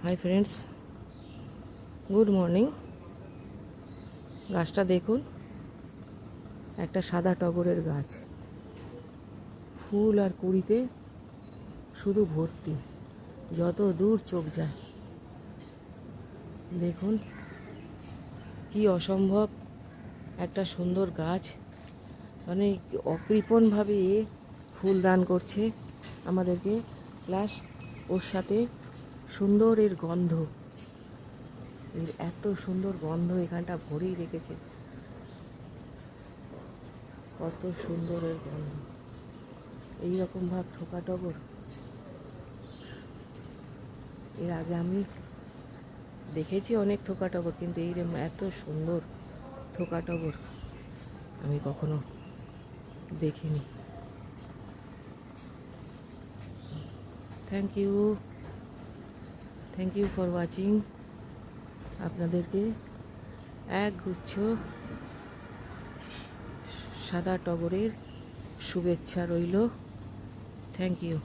Hi friends, good morning. গাছটা দেখুন, একটা সাদা টগরের গাছ, ফুল আর কুড়িতে শুধু ভর্তি, যত দূর চোখ যায়। দেখুন কি অসম্ভব একটা সুন্দর গাছ, মানে অকৃপণভাবে ফুল দান করছে আমাদেরকে, প্লাস ওর সাথে সুন্দর এর গন্ধ, এর এত সুন্দর গন্ধ এখানটা ভরেই রেখেছে। কত সুন্দর এর গন্ধ। এইরকম ভাব থোকা টগর এর আগে আমি দেখেছি অনেক থোকা টগর, কিন্তু এইরকম এত সুন্দর থোকা টগর আমি কখনো দেখিনি। Thank you for watching. আপনাদেরকে এক গুচ্ছ সাদা টগরের শুভেচ্ছা রইল। Thank you.